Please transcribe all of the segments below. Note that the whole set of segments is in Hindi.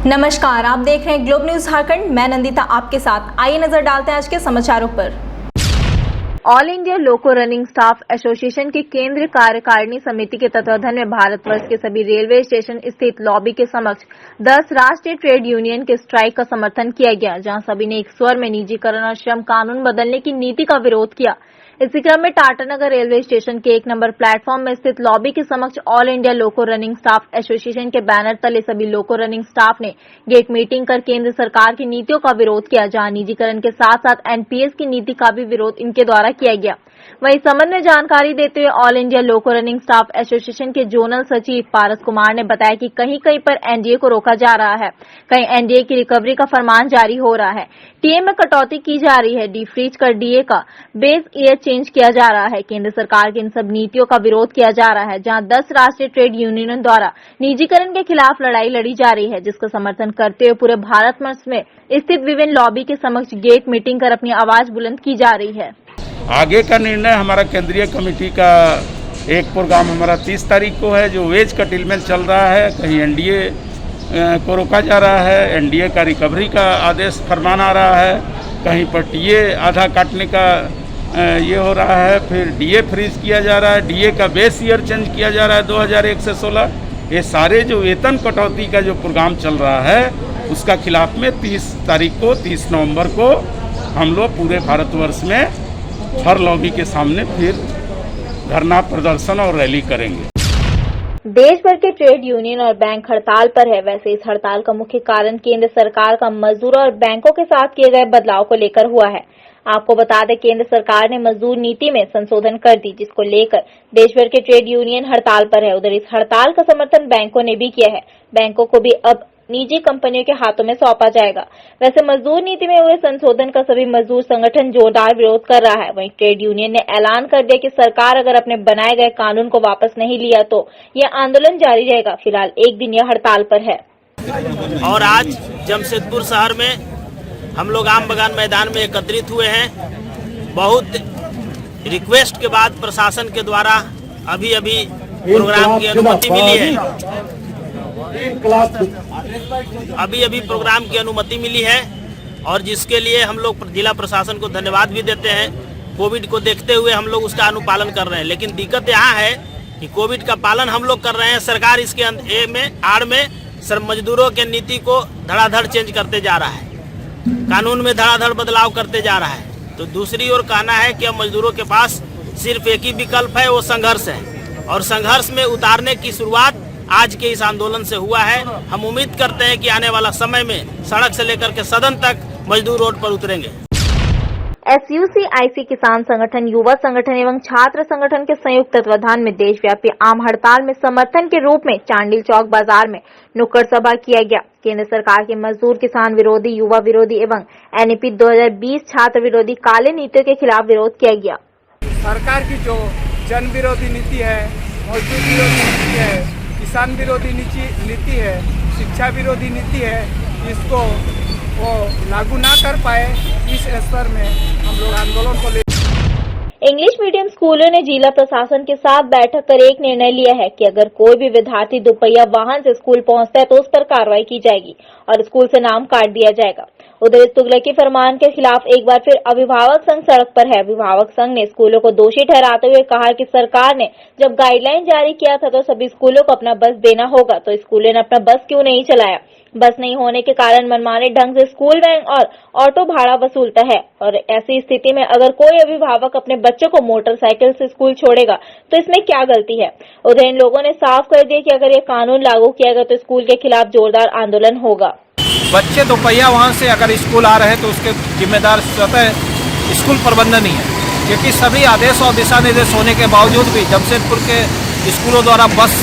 नमस्कार, आप देख रहे हैं ग्लोब न्यूज झारखंड। मैं नंदिता आपके साथ। आइए नजर डालते हैं आज के समाचारों पर। ऑल इंडिया लोको रनिंग स्टाफ एसोसिएशन की केंद्रीय कार्यकारिणी समिति के तत्वावधान में भारतवर्ष के सभी रेलवे स्टेशन स्थित लॉबी के समक्ष 10 राष्ट्रीय ट्रेड यूनियन के स्ट्राइक का समर्थन किया गया, जहां सभी ने एक स्वर में निजीकरण और श्रम कानून बदलने की नीति का विरोध किया। इसी क्रम में टाटानगर रेलवे स्टेशन के 1 नंबर प्लेटफॉर्म में स्थित लॉबी के समक्ष ऑल इंडिया लोको रनिंग स्टाफ एसोसिएशन के बैनर तले सभी लोको रनिंग स्टाफ ने गेट मीटिंग कर केंद्र सरकार की नीतियों का विरोध किया, जहां निजीकरण के साथ साथ एनपीएस की नीति का भी विरोध इनके द्वारा किया गया। वहीं इस संबंध में जानकारी देते हुए ऑल इंडिया लोको रनिंग स्टाफ एसोसिएशन के जोनल सचिव पारस कुमार ने बताया कि कहीं कहीं पर एनडीए को रोका जा रहा है, कहीं एनडीए की रिकवरी का फरमान जारी हो रहा है, टीए में कटौती की जा रही है, डीफ्रीज कर डीए का बेस ईयर चेंज किया जा रहा है। केंद्र सरकार की इन सब नीतियों का विरोध किया जा रहा है, जहां 10 राष्ट्रीय ट्रेड यूनियनों द्वारा निजीकरण के खिलाफ लड़ाई लड़ी जा रही है, जिसका समर्थन करते हुए पूरे भारतवर्ष में स्थित विभिन्न लॉबी के समक्ष गेट मीटिंग कर अपनी आवाज बुलंद की जा रही है। आगे का निर्णय हमारा केंद्रीय कमेटी का एक प्रोग्राम हमारा 30 तारीख को है, जो वेज कटिलमेंट चल रहा है। कहीं एनडीए को रोका जा रहा है, एनडीए का रिकवरी का आदेश फरमान आ रहा है, कहीं पर टीए आधा काटने का ये हो रहा है, फिर डीए फ्रीज किया जा रहा है, डीए का बेस ईयर चेंज किया जा रहा है 2001 से 16। ये सारे जो वेतन कटौती का जो प्रोग्राम चल रहा है, उसका खिलाफ में 30 तारीख को 30 नवंबर को हम लोग पूरे भारतवर्ष में हर लॉबी के सामने फिर धरना प्रदर्शन और रैली करेंगे। देश भर के ट्रेड यूनियन और बैंक हड़ताल पर है। वैसे इस हड़ताल का मुख्य कारण केंद्र सरकार का मजदूरों और बैंकों के साथ किए गए बदलाव को लेकर हुआ है। आपको बता दें, केंद्र सरकार ने मजदूर नीति में संशोधन कर दी, जिसको लेकर देश भर के ट्रेड यूनियन हड़ताल पर है। उधर इस हड़ताल का समर्थन बैंकों ने भी किया है। बैंकों को भी अब निजी कंपनियों के हाथों में सौंपा जाएगा। वैसे मजदूर नीति में हुए संशोधन का सभी मजदूर संगठन जोरदार विरोध कर रहा है। वहीं ट्रेड यूनियन ने ऐलान कर दिया कि सरकार अगर अपने बनाए गए कानून को वापस नहीं लिया तो यह आंदोलन जारी रहेगा। फिलहाल एक दिन यह हड़ताल पर है। और आज जमशेदपुर शहर में हम लोग आम बगान मैदान में एकत्रित हुए हैं। बहुत रिक्वेस्ट के बाद प्रशासन के द्वारा अभी प्रोग्राम की अनुमति मिली है। अभी प्रोग्राम की अनुमति मिली है और जिसके लिए हम लोग जिला प्रशासन को धन्यवाद भी देते हैं। कोविड को देखते हुए हम लोग उसका अनुपालन कर रहे हैं, लेकिन दिक्कत यहाँ है कि कोविड का पालन हम लोग कर रहे हैं, सरकार इसके आड़ में मजदूरों के नीति को धड़ाधड़ चेंज करते जा रहा है, कानून में धड़ाधड़ बदलाव करते जा रहा है। तो दूसरी ओर कहना है कि अब मजदूरों के पास सिर्फ एक ही विकल्प है, वो संघर्ष है, और संघर्ष में उतारने की शुरुआत आज के इस आंदोलन से हुआ है। हम उम्मीद करते हैं कि आने वाला समय में सड़क से लेकर के सदन तक मजदूर रोड पर उतरेंगे। एसयूसीआईसी किसान संगठन, युवा संगठन एवं छात्र संगठन के संयुक्त तत्वाधान में देशव्यापी आम हड़ताल में समर्थन के रूप में चांडिल चौक बाजार में नुक्कड़ सभा किया गया। केंद्र सरकार की मजदूर, किसान विरोधी, युवा विरोधी एवं एनईपी 2020 छात्र विरोधी काले नीतियों के खिलाफ विरोध किया गया। सरकार की जो जन विरोधी नीति है, मजदूर विरोधी नीति है, किसान विरोधी नीति है, शिक्षा विरोधी नीति है, इसको वो लागू ना कर पाए, इस स्तर में हम लोग आंदोलन को ले। इंग्लिश मीडियम स्कूलों ने जिला प्रशासन के साथ बैठक कर एक निर्णय लिया है कि अगर कोई भी विद्यार्थी दुपहिया वाहन से स्कूल पहुंचता है तो उस पर कार्रवाई की जाएगी और स्कूल से नाम काट दिया जाएगा। उधर इस तुगलकी फरमान के खिलाफ एक बार फिर अभिभावक संघ सड़क पर है। अभिभावक संघ ने स्कूलों को दोषी ठहराते हुए कहा कि सरकार ने जब गाइडलाइन जारी किया था तो सभी स्कूलों को अपना बस देना होगा, तो स्कूलों ने अपना बस क्यों नहीं चलाया। बस नहीं होने के कारण मनमाने ढंग से स्कूल वैन और ऑटो भाड़ा वसूलता है, और ऐसी स्थिति में अगर कोई अभिभावक अपने बच्चों को मोटरसाइकिल से स्कूल छोड़ेगा तो इसमें क्या गलती है। उधर इन लोगों ने साफ कर दिया कि अगर ये कानून लागू किया गया तो स्कूल के खिलाफ जोरदार आंदोलन होगा। बच्चे दोपहिया वाहन से अगर स्कूल आ रहे हैं तो उसके जिम्मेदार स्वतः स्कूल प्रबंधन ही है, क्योंकि सभी आदेश और दिशा निर्देश होने के बावजूद भी जमशेदपुर के स्कूलों द्वारा बस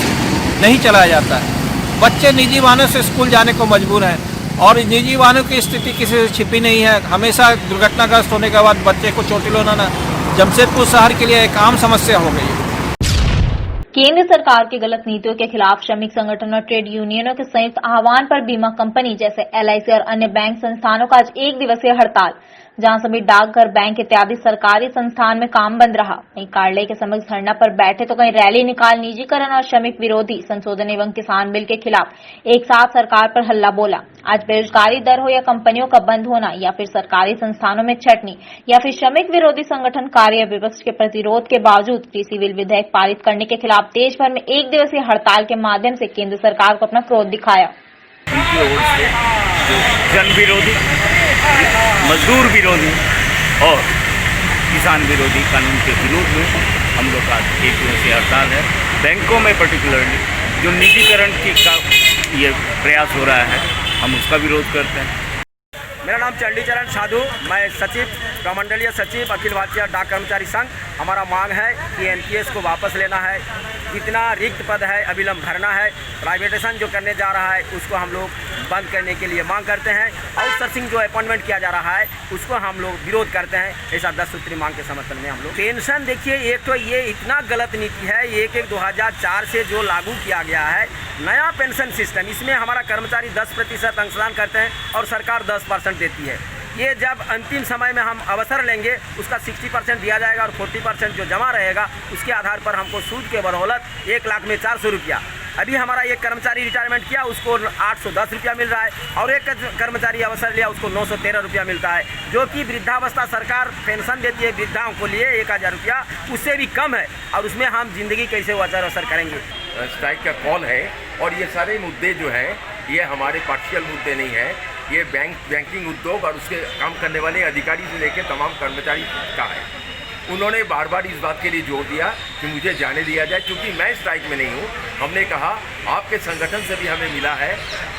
नहीं चलाया जाता है। बच्चे निजी वाहनों से स्कूल जाने को मजबूर हैं और निजी वाहनों की स्थिति किसी से छिपी नहीं है। हमेशा दुर्घटनाग्रस्त होने के बाद बच्चे को चोटिल होना जमशेदपुर शहर के लिए एक आम समस्या हो गई है। केंद्र सरकार की गलत नीतियों के खिलाफ श्रमिक संगठन और ट्रेड यूनियनों के संयुक्त आह्वान पर बीमा कंपनी जैसे एलआईसी और अन्य बैंक संस्थानों का आज 1 दिवसीय हड़ताल। जहां सभी डाकघर, बैंक इत्यादि सरकारी संस्थान में काम बंद रहा। वहीं कार्यालय के समक्ष धरना पर बैठे तो कहीं रैली निकाल निजीकरण और श्रमिक विरोधी संशोधन एवं किसान बिल के खिलाफ एक साथ सरकार पर हल्ला बोला। आज बेरोजगारी दर हो या कंपनियों का बंद होना या फिर सरकारी संस्थानों में छटनी या फिर श्रमिक विरोधी संगठन कार्य विपक्ष के प्रतिरोध के बावजूद कृषि बिल विधेयक पारित करने के खिलाफ देश भर में एक दिवसीय हड़ताल के माध्यम से केंद्र सरकार को अपना क्रोध दिखाया। की ओर से जो जन विरोधी, मजदूर विरोधी और किसान विरोधी कानून के विरोध में हम लोग का एक दिवसीय हड़ताल है। बैंकों में पर्टिकुलरली जो निजीकरण का ये प्रयास हो रहा है, हम उसका विरोध करते हैं। मेरा नाम चंडीचरण साधु, मैं सचिव, प्रमंडलीय सचिव अखिल भारतीय डाक कर्मचारी संघ। हमारा मांग है कि एनपीएस को वापस लेना है, जितना रिक्त पद है अविलंब भरना है, प्राइवेटेशन जो करने जा रहा है उसको हम लोग बंद करने के लिए मांग करते हैं, आउटसोर्सिंग जो अपॉइंटमेंट किया जा रहा है उसको हम लोग विरोध करते हैं। ऐसा 10 सूत्री मांग के समर्थन में हम लोग। पेंशन देखिए, एक तो ये इतना गलत नीति है, 1/1/2004 से जो लागू किया गया है नया पेंशन सिस्टम, इसमें हमारा कर्मचारी 10% अंशदान करते हैं और सरकार 10% देती है। ये जब अंतिम समय में हम अवसर लेंगे उसका 60% दिया जाएगा और 40% जो जमा रहेगा उसके आधार पर हमको सूद के बदौलत 1 लाख में 400 रुपया। अभी हमारा एक कर्मचारी रिटायरमेंट किया उसको 810 रुपया मिल रहा है और एक कर्मचारी अवसर लिया उसको 913 रुपया मिलता है, जो कि वृद्धावस्था सरकार पेंशन देती है वृद्धाओं को लिए 1000 रुपया, उससे भी कम है और उसमें हम जिंदगी कैसे अवसर करेंगे। स्ट्राइक का कॉल है और ये सारे मुद्दे जो हैं ये हमारे पार्शियल मुद्दे नहीं है, ये बैंकिंग उद्योग और उसके काम करने वाले अधिकारी से लेकर तमाम कर्मचारी का है। उन्होंने बार बार इस बात के लिए जोर दिया कि मुझे जाने दिया जाए, क्योंकि मैं स्ट्राइक में नहीं हूँ। हमने कहा आपके संगठन से भी हमें मिला है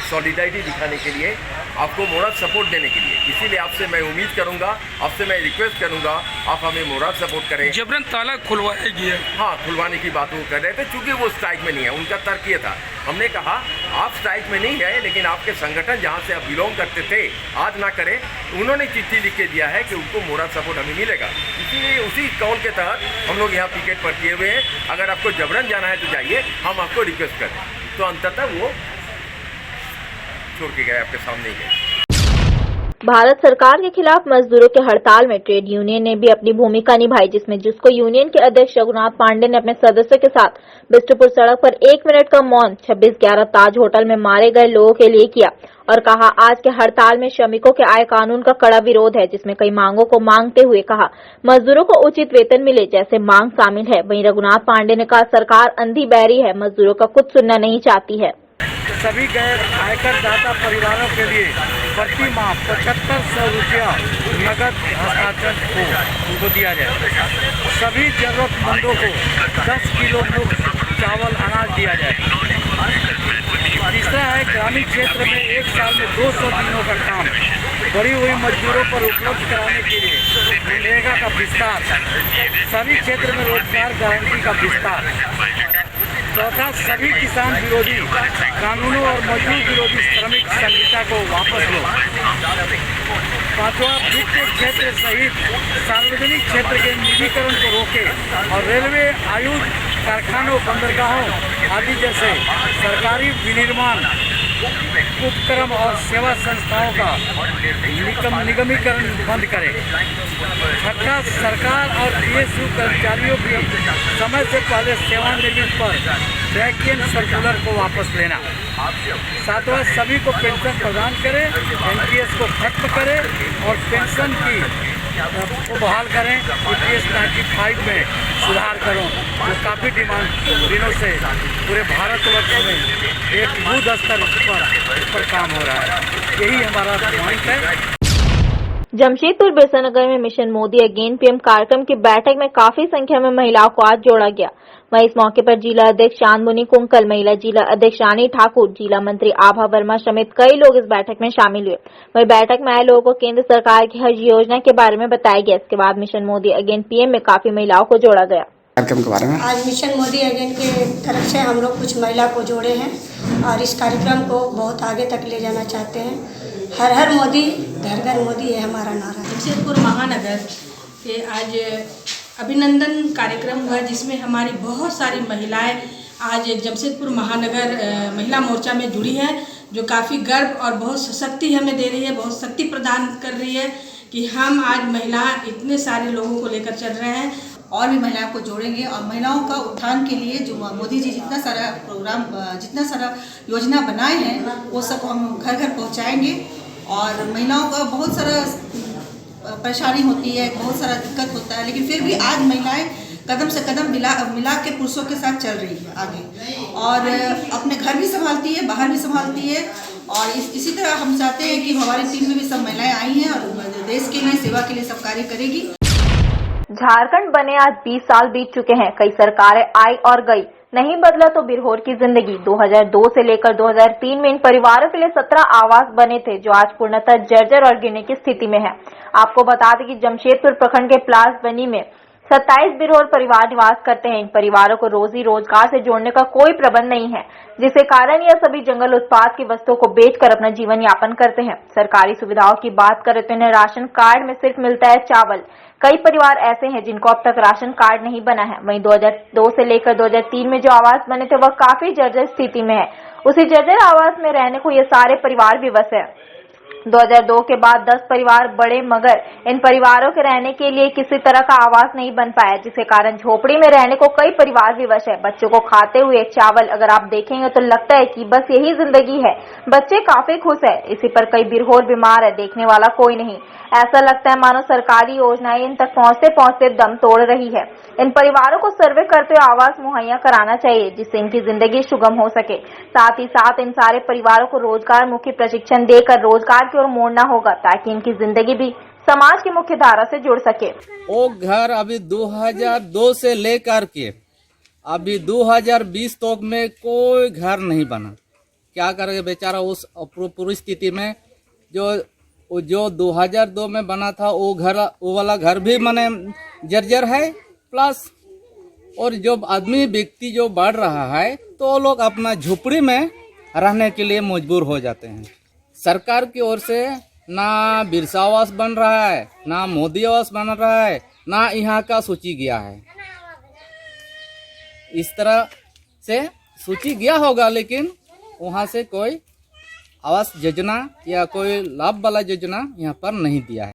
सॉलिडारिटी दिखाने के लिए, आपको मोरल सपोर्ट देने के लिए, इसीलिए आपसे मैं उम्मीद करूंगा, आपसे मैं रिक्वेस्ट करूंगा आप हमें मोरल सपोर्ट करें। जबरन ताला खुलवाया गया, हाँ खुलवाने की बात वो कर रहे थे, चूँकि वो स्ट्राइक में नहीं है। उनका तर्क ये था, हमने कहा आप स्ट्राइक में नहीं है लेकिन आपके संगठन जहाँ से आप बिलोंग करते थे आज ना करें। उन्होंने चिट्ठी लिख के दिया है कि उनको मोरल सपोर्ट हमें मिलेगा, इसीलिए उसी कॉल के तहत हम लोग यहाँ पिकेट पर किए हुए हैं। अगर आपको जबरन जाना है तो जाइए, हम आपको रिक्वेस्ट करें। तो अंततः वो छोड़ के गए, आपके सामने ही गए। भारत सरकार के खिलाफ मजदूरों के हड़ताल में ट्रेड यूनियन ने भी अपनी भूमिका निभाई, जिसको यूनियन के अध्यक्ष रघुनाथ पांडे ने अपने सदस्यों के साथ बिष्टुपुर सड़क पर 1 मिनट का मौन 26/11 ताज होटल में मारे गए लोगों के लिए किया और कहा आज के हड़ताल में श्रमिकों के आय कानून का कड़ा विरोध है, जिसमें कई मांगों को मांगते हुए कहा मजदूरों को उचित वेतन मिले जैसे मांग शामिल है। वहीं रघुनाथ पांडे ने कहा सरकार अंधी बहरी है, मजदूरों का कुछ सुनना नहीं चाहती है। सभी गैर आयकर दाता परिवारों के लिए प्रति माह 7500 रुपया नगद हस्तांतरण को उनको दिया जाए। सभी जरूरतमंदों को 10 किलो मुफ्त चावल अनाज दिया जाए। तीसरा है ग्रामीण क्षेत्र में 1 साल में 200 दिनों का काम बढ़ी हुई मजदूरों पर उपलब्ध कराने के लिए मनरेगा का विस्तार, सभी क्षेत्र में रोजगार गारंटी का विस्तार। चौथा, सभी किसान विरोधी कानूनों और मजदूर विरोधी श्रमिक संहिता को वापस लो। पांचवा, वित्त क्षेत्र सहित सार्वजनिक क्षेत्र के निजीकरण को रोके और रेलवे, आयुध, कारखानों, बंदरगाहों आदि जैसे सरकारी विनिर्माण उपक्रम और सेवा संस्थाओं का निगमीकरण बंद करें। छठा, सरकार और पीएसयू कर्मचारियों की समय से पहले सेवानिवृत्ति पर ट्रैकिंग सर्कुलर को वापस लेना। सातवां, सभी को पेंशन प्रदान करें, एनपीएस को खत्म करें और पेंशन को बहाल करें। ईपीएस 95 में सुधार करो, जो काफ़ी डिमांड दिनों से पूरे भारतवर्ष में एक युद्ध स्तर पर काम हो रहा है। यही हमारा पॉइंट है। जमशेदपुर बिरसा नगर में मिशन मोदी अगेन पीएम कार्यक्रम की बैठक में काफी संख्या में महिलाओं को आज जोड़ा गया। वहीं इस मौके पर जिला अध्यक्ष चांदमुनी कुंकल, महिला जिला अध्यक्ष रानी ठाकुर, जिला मंत्री आभा वर्मा समेत कई लोग इस बैठक में शामिल हुए। वहीं बैठक में आए लोगों को केंद्र सरकार की हज योजना के बारे में बताया गया। इसके बाद मिशन मोदी अगेन पीएम में काफी महिलाओं को जोड़ा गया। कार्यक्रम के बारे में आज मिशन मोदी अगेन के तरफ से हम लोग कुछ महिला को जोड़े हैं और इस कार्यक्रम को बहुत आगे तक ले जाना चाहते हैं। हर हर मोदी, घर घर मोदी है हमारा नारा। जमशेदपुर महानगर के आज अभिनंदन कार्यक्रम हुआ, जिसमें हमारी बहुत सारी महिलाएं आज जमशेदपुर महानगर महिला मोर्चा में जुड़ी है, जो काफ़ी गर्व और बहुत शक्ति हमें दे रही है, बहुत शक्ति प्रदान कर रही है कि हम आज महिला इतने सारे लोगों को लेकर चल रहे हैं और भी महिलाओं को जोड़ेंगे और महिलाओं का उत्थान के लिए जो मोदी जी जितना सारा प्रोग्राम, जितना सारा योजना बनाए हैं वो सब हम घर घर पहुंचाएंगे। और महिलाओं का बहुत सारा परेशानी होती है, बहुत सारा दिक्कत होता है, लेकिन फिर भी आज महिलाएं कदम से कदम मिला के पुरुषों के साथ चल रही है आगे और अपने घर भी संभालती है, बाहर भी संभालती है। और इसी तरह हम चाहते हैं कि हमारी टीम में भी सब महिलाएं आई हैं और देश के लिए, सेवा के लिए सब कार्य करेगी। झारखंड बने आज 20 साल बीत चुके हैं। कई सरकारें आई और गई, नहीं बदला तो बिरहोर की जिंदगी। 2002 से लेकर 2003 में इन परिवारों के लिए 17 आवास बने थे, जो आज पूर्णतः जर्जर और गिरने की स्थिति में है। आपको बता दें कि जमशेदपुर प्रखंड के प्लास बनी में 27 बिरहोर परिवार निवास करते हैं। इन परिवारों को रोजी रोजगार से जोड़ने का कोई प्रबंध नहीं है, जिसके कारण यह सभी जंगल उत्पाद की वस्तुओं को बेचकर अपना जीवन यापन करते हैं। सरकारी सुविधाओं की बात करें तो इन्हें राशन कार्ड में सिर्फ मिलता है चावल। कई परिवार ऐसे हैं जिनको अब तक राशन कार्ड नहीं बना है। वहीं 2002 से लेकर 2003 में जो आवास बने थे वह काफी जर्जर स्थिति में है। उसी जर्जर आवास में रहने को ये सारे परिवार विवश है। 2002 के बाद 10 परिवार बढ़े, मगर इन परिवारों के रहने के लिए किसी तरह का आवास नहीं बन पाया, जिसके कारण झोपड़ी में रहने को कई परिवार विवश है। बच्चों को खाते हुए चावल अगर आप देखेंगे तो लगता है कि बस यही जिंदगी है। बच्चे काफी खुश है, इसी पर कई बिरहोर बीमार है, देखने वाला कोई नहीं। ऐसा लगता है मानो सरकारी योजनाएं इन तक पहुंचते पहुंचते दम तोड़ रही है। इन परिवारों को सर्वे करते हुए आवास मुहैया कराना चाहिए, जिससे इनकी जिंदगी सुगम हो सके। साथ ही साथ इन सारे परिवारों को रोजगार मुखी प्रशिक्षण देकर रोजगार की ओर मोड़ना होगा, ताकि इनकी जिंदगी भी समाज की मुख्य धारा से जुड़ सके। वो घर अभी 2002 से लेकर के अभी 2020 तक में कोई घर नहीं बना। क्या करेगा बेचारा उस पूरी स्थिति में। जो 2002 में बना था वो वाला घर भी माने जर्जर है, प्लस और जो आदमी व्यक्ति जो बढ़ रहा है तो वो लोग अपना झोपड़ी में रहने के लिए मजबूर हो जाते हैं। सरकार की ओर से ना बिरसा आवास बन रहा है, ना मोदी आवास बन रहा है, ना यहाँ का सूची गया है। इस तरह से सूची गया होगा, लेकिन वहाँ से कोई आवास योजना या कोई लाभ वाला योजना यहाँ पर नहीं दिया है।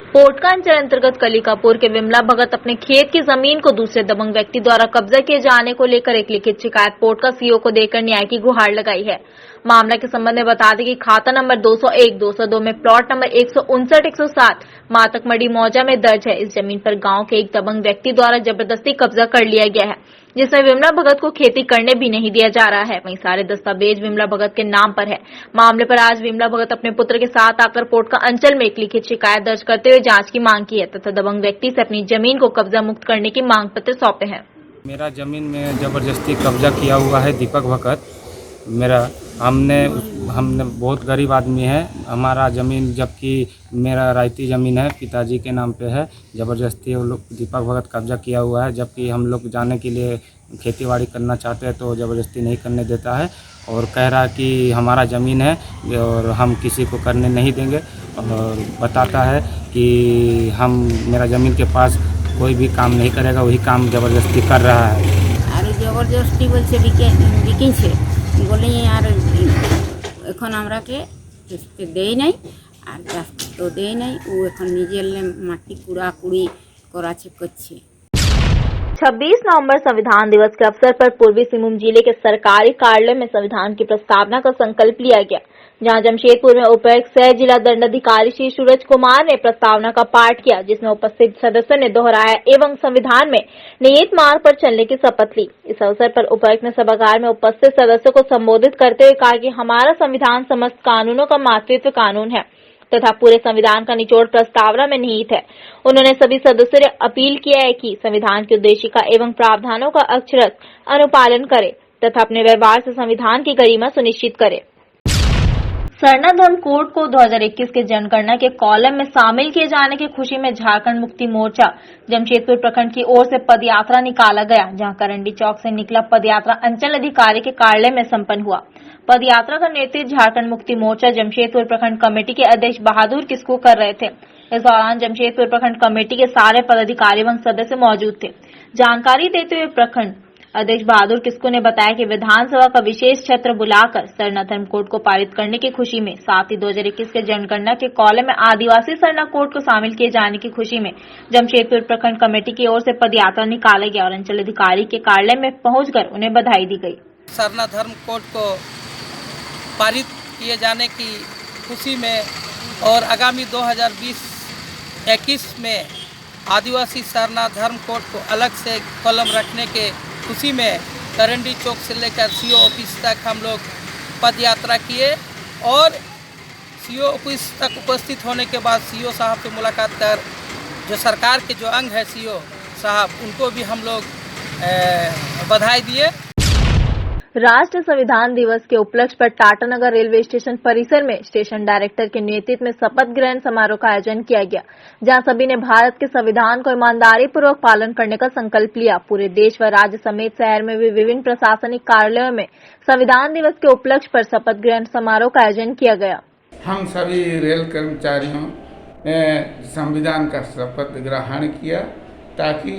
पोटका अंचल अंतर्गत कलिकापुर के विमला भगत अपने खेत की जमीन को दूसरे दबंग व्यक्ति द्वारा कब्जा किए जाने को लेकर एक लिखित शिकायत पोटका सीओ को देकर न्याय की गुहार लगाई है। मामला के संबंध में बता दें कि खाता नंबर 201, 202 में प्लॉट नंबर 159, 107 मातकमढ़ी मौजा में दर्ज है। इस जमीन पर गांव के एक दबंग व्यक्ति द्वारा जबरदस्ती कब्जा कर लिया गया है, जिसमें विमला भगत को खेती करने भी नहीं दिया जा रहा है। वहीं सारे दस्तावेज विमला भगत के नाम पर है। मामले पर आज विमला भगत अपने पुत्र के साथ आकर पोटका अंचल में एक लिखित शिकायत दर्ज करते हुए जांच की मांग की है तथा दबंग व्यक्ति से अपनी जमीन को कब्जा मुक्त करने की मांग पत्र सौंपे हैं। मेरा जमीन में जबरदस्ती कब्जा किया हुआ है दीपक भगत। हमने बहुत गरीब आदमी है, हमारा ज़मीन जबकि मेरा रायती ज़मीन है, पिताजी के नाम पे है। ज़बरदस्ती वो लोग दीपक भगत कब्जा किया हुआ है, जबकि हम लोग जाने के लिए खेतीबाड़ी करना चाहते हैं तो ज़बरदस्ती नहीं करने देता है और कह रहा है कि हमारा ज़मीन है और हम किसी को करने नहीं देंगे, और बताता है कि मेरा ज़मीन के पास कोई भी काम नहीं करेगा, वही काम ज़बरदस्ती कर रहा है। और ज़बरदस्ती बोलছে বিকিছে বলে আর এখন আমরাকে দেই নাই আর তো দেই নাই, ও এখন নিজের মাটি কুড়াকুড়ি করাছে করছে। 26 नवंबर संविधान दिवस के अवसर पर पूर्वी सिंहभूम जिले के सरकारी कार्यालय में संविधान की प्रस्तावना का संकल्प लिया गया, जहां जमशेदपुर में उपायुक्त सह जिला दंडाधिकारी श्री सूरज कुमार ने प्रस्तावना का पाठ किया, जिसमें उपस्थित सदस्यों ने दोहराया एवं संविधान में निहित मार्ग पर चलने की शपथ ली। इस अवसर पर उपायुक्त ने सभागार में उपस्थित सदस्यों को संबोधित करते हुए कहा कि हमारा संविधान समस्त कानूनों का मातृत्व कानून है तथा पूरे संविधान का निचोड़ प्रस्तावना में निहित है। उन्होंने सभी सदस्यों ने अपील किया है कि संविधान की उद्देशिका एवं प्रावधानों का अक्षरशः अनुपालन करे तथा अपने व्यवहार से संविधान की गरिमा सुनिश्चित करे। सरना धर्म कोड को 2021 के जनगणना के कॉलम में शामिल किए जाने की खुशी में झारखंड मुक्ति मोर्चा जमशेदपुर प्रखंड की ओर से पदयात्रा निकाला गया, जहां करंडी चौक से निकला पदयात्रा अंचल अधिकारी के कार्यालय में संपन्न हुआ। पदयात्रा का नेतृत्व झारखंड मुक्ति मोर्चा जमशेदपुर प्रखंड कमेटी के अध्यक्ष बहादुर किस्कू कर रहे थे। इस दौरान जमशेदपुर प्रखंड कमेटी के सारे पदाधिकारी एवं सदस्य मौजूद थे। जानकारी देते हुए प्रखंड अध्यक्ष बहादुर किस्कू ने बताया कि विधानसभा का विशेष सत्र बुलाकर सरना धर्म कोड को पारित करने की खुशी में, साथ ही 2021 के जनगणना के कॉलम में आदिवासी सरना कोड को शामिल किए जाने की खुशी में जमशेदपुर प्रखंड कमेटी की ओर से पदयात्रा निकाला गया और अंचल अधिकारी के कार्यालय में पहुंचकर उन्हें बधाई दी गई। सरना धर्म कोड को पारित किए जाने की खुशी में और आगामी 2020-21 में आदिवासी सरना धर्म कोड को अलग से कॉलम रखने के खुशी में करंडी चौक से लेकर सीओ ऑफिस तक हम लोग पद यात्रा किए और सीओ ऑफिस तक उपस्थित होने के बाद सीओ साहब से मुलाकात कर जो सरकार के जो अंग है सीओ साहब उनको भी हम लोग बधाई दिए। राष्ट्रीय संविधान दिवस के उपलक्ष्य पर टाटानगर रेलवे स्टेशन परिसर में स्टेशन डायरेक्टर के नेतृत्व में शपथ ग्रहण समारोह का आयोजन किया गया, जहां सभी ने भारत के संविधान को ईमानदारी पूर्वक पालन करने का संकल्प लिया। पूरे देश व राज्य समेत शहर में भी विभिन्न प्रशासनिक कार्यालयों में संविधान दिवस के उपलक्ष्य पर शपथ ग्रहण समारोह का आयोजन किया गया। हम सभी रेल कर्मचारियों ने संविधान का शपथ ग्रहण किया ताकि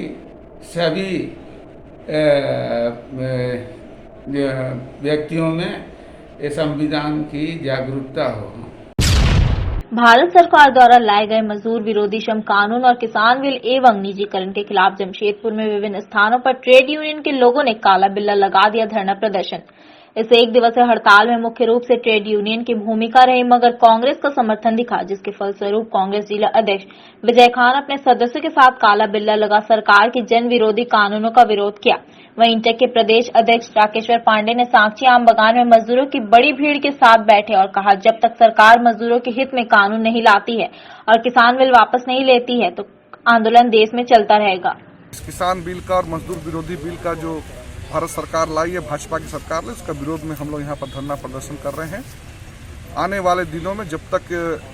सभी व्यक्तियों में संविधान की जागरूकता हो। भारत सरकार द्वारा लाए गए मजदूर विरोधी श्रम कानून और किसान बिल एवं निजीकरण के खिलाफ जमशेदपुर में विभिन्न स्थानों पर ट्रेड यूनियन के लोगों ने काला बिल्ला लगा दिया धरना प्रदर्शन। इस एक दिवसीय हड़ताल में मुख्य रूप से ट्रेड यूनियन की भूमिका रही, मगर कांग्रेस का समर्थन दिखा, जिसके फलस्वरूप कांग्रेस जिला अध्यक्ष विजय खान अपने सदस्यों के साथ काला बिल्ला लगा सरकार के जन विरोधी कानूनों का विरोध किया। वहीं इंटक के प्रदेश अध्यक्ष राकेश्वर पांडे ने साक्षी आम बगान में मजदूरों की बड़ी भीड़ के साथ बैठे और कहा, जब तक सरकार मजदूरों के हित में कानून नहीं लाती है और किसान बिल वापस नहीं लेती है तो आंदोलन देश में चलता रहेगा। इस किसान बिल का और मजदूर विरोधी बिल का जो भारत सरकार लाई है, भाजपा की सरकार ने, उसका विरोध में हम लोग यहाँ पर धरना प्रदर्शन कर रहे हैं। आने वाले दिनों में जब तक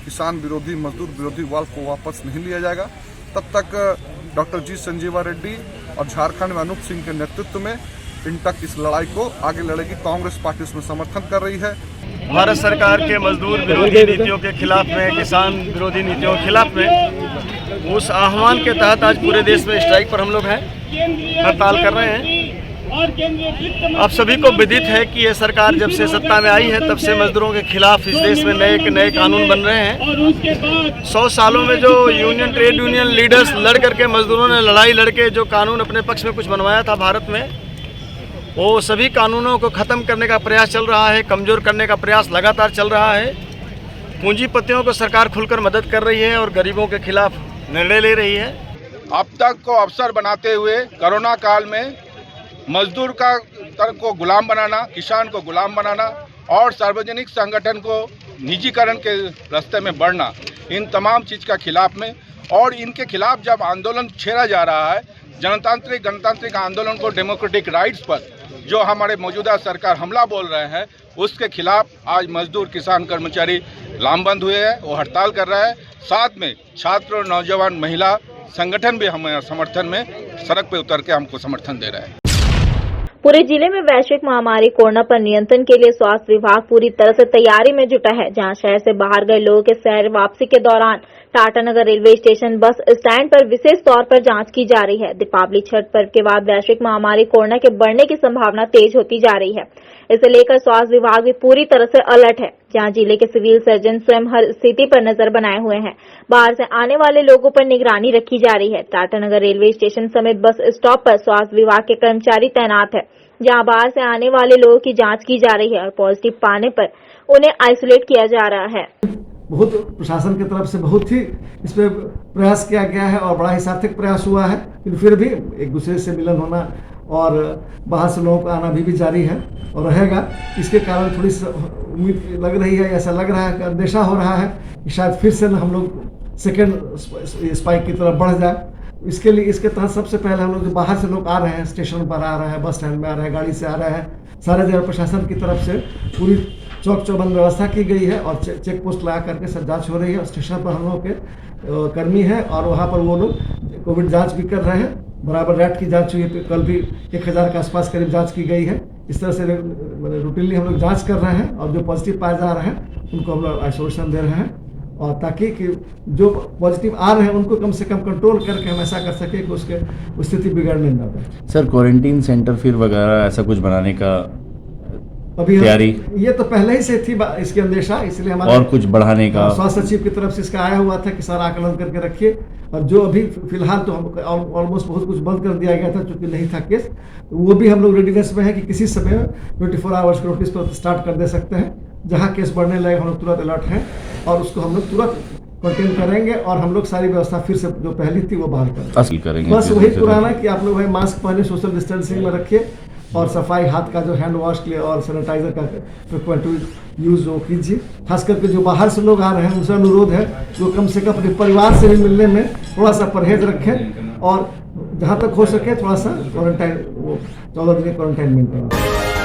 किसान विरोधी मजदूर विरोधी वाल को वापस नहीं लिया जाएगा, तब तक डॉक्टर जी संजीवा रेड्डी और झारखंड में अनूप सिंह के नेतृत्व में इंटक इस लड़ाई को आगे लड़ेगी। कांग्रेस पार्टी उसमें समर्थन कर रही है। भारत सरकार के मजदूर विरोधी नीतियों के खिलाफ में, किसान विरोधी नीतियों के खिलाफ में, उस आह्वान के तहत आज पूरे देश में स्ट्राइक पर हम लोग हैं, हड़ताल कर रहे हैं। आप सभी को विदित है कि ये सरकार जब से सत्ता में आई है तब से मजदूरों के खिलाफ इस देश में नए कानून बन रहे हैं। 100 सालों में जो यूनियन ट्रेड यूनियन लीडर्स लड़ करके मजदूरों ने लड़ाई लड़के जो कानून अपने पक्ष में कुछ बनवाया था भारत में, वो सभी कानूनों को ख़त्म करने का प्रयास चल रहा है, कमज़ोर करने का प्रयास लगातार चल रहा है। पूंजीपतियों को सरकार खुलकर मदद कर रही है और गरीबों के खिलाफ निर्णय ले रही है। अब तक को अवसर बनाते हुए कोरोना काल में मजदूर को गुलाम बनाना, किसान को गुलाम बनाना और सार्वजनिक संगठन को निजीकरण के रास्ते में बढ़ना, इन तमाम चीज़ का खिलाफ में, और इनके खिलाफ जब आंदोलन छेड़ा जा रहा है, गणतांत्रिक आंदोलन को, डेमोक्रेटिक राइट्स पर जो हमारे मौजूदा सरकार हमला बोल रहे हैं, उसके खिलाफ आज मजदूर, किसान, कर्मचारी लामबंद हुए हैं, वो हड़ताल कर रहे हैं। साथ में छात्र और नौजवान महिला संगठन भी हमें समर्थन में सड़क पे उतर के हमको समर्थन दे रहे हैं। पूरे जिले में वैश्विक महामारी कोरोना पर नियंत्रण के लिए स्वास्थ्य विभाग पूरी तरह से तैयारी में जुटा है, जहां शहर से बाहर गए लोगों के शहर वापसी के दौरान Tatanagar railway station bus stand पर विशेष तौर पर जांच की जा रही है। दीपावली छठ पर्व के बाद वैश्विक महामारी कोरोना के बढ़ने की संभावना तेज होती जा रही है। इसे लेकर स्वास्थ्य विभाग भी पूरी तरह से अलर्ट है, जहां जिले के सिविल सर्जन स्वयं हर स्थिति पर नजर बनाए हुए हैं। बाहर से आने वाले लोगों पर निगरानी रखी जा रही है। टाटानगर रेलवे स्टेशन समेत बस स्टॉप पर स्वास्थ्य विभाग के कर्मचारी तैनात है, जहां बाहर से आने वाले लोगों की जांच की जा रही है और पॉजिटिव पाने पर उन्हें आइसोलेट किया जा रहा है। बहुत प्रशासन की तरफ से बहुत ही इस पे प्रयास किया गया है और बड़ा ही सार्थक प्रयास हुआ है, लेकिन फिर भी एक दूसरे से मिलन होना और बाहर से लोगों का आना भी जारी है और रहेगा। इसके कारण थोड़ी उम्मीद लग रही है, ऐसा लग रहा है, अंदेशा हो रहा है कि शायद फिर से हम लोग सेकेंड स्पाइक की तरफ बढ़ जाए। इसके लिए इसके तहत सबसे पहले हम लोग जो बाहर से लोग आ रहे हैं, स्टेशन पर आ रहे हैं, बस स्टैंड में आ रहे हैं, गाड़ी से आ रहे हैं, सारे जगह प्रशासन की तरफ से पूरी चौक चौबंद व्यवस्था की गई है और चेक पोस्ट लगा करके सब जाँच हो रही है। और स्टेशन पर हम लोग के कर्मी हैं और वहाँ पर वो लोग कोविड जाँच भी कर रहे हैं। बराबर रैट की जाँच हुई है, कल भी 1000 के आसपास करीब जाँच की गई है। इस तरह से रूटीनली हम लोग जाँच कर रहे हैं और जो पॉजिटिव पाए जा रहे हैं उनको हम लोग आइसोलेशन दे रहे हैं और ताकि कि जो पॉजिटिव आ रहे हैं उनको कम से कम कंट्रोल करके हम ऐसा कर सके कि उसके स्थिति बिगड़ने न दे। सर क्वारंटीन सेंटर फिर वगैरह ऐसा कुछ बनाने का अभी तैयारी? ये तो पहले ही से थी इसकी अंदेशा, इसलिए हमारे और कुछ बढ़ाने का स्वास्थ्य सचिव की तरफ से इसका आया हुआ था कि सारा आकलन करके रखिए। और जो अभी फिलहाल तो हम ऑलमोस्ट बहुत कुछ बंद कर दिया गया था क्योंकि नहीं था केस, तो वो भी हम लोग रेडीनेस में है कि किसी समय 24 आवर्स के नोटिस पर स्टार्ट कर दे सकते हैं। जहाँ केस बढ़ने लगे हम लोग तुरंत अलर्ट हैं और उसको हम लोग तुरंत कंटेन करेंगे और हम लोग सारी व्यवस्था फिर से जो पहली थी वो बहाल करेंगे। बस वही पुराना कि आप लोग भाई मास्क पहने, सोशल डिस्टेंसिंग में रखिए और सफाई, हाथ का जो हैंड वॉश के लिए और सैनिटाइजर का फ्रिक्वेंट यूज वो कीजिए। खास करके जो बाहर से लोग आ रहे हैं उनसे अनुरोध है जो कम से कम अपने परिवार से भी मिलने में थोड़ा सा परहेज रखें और जहाँ तक हो सके थोड़ा सा क्वारंटाइन, वो 14 दिन क्वारंटाइन मेंटेन करें।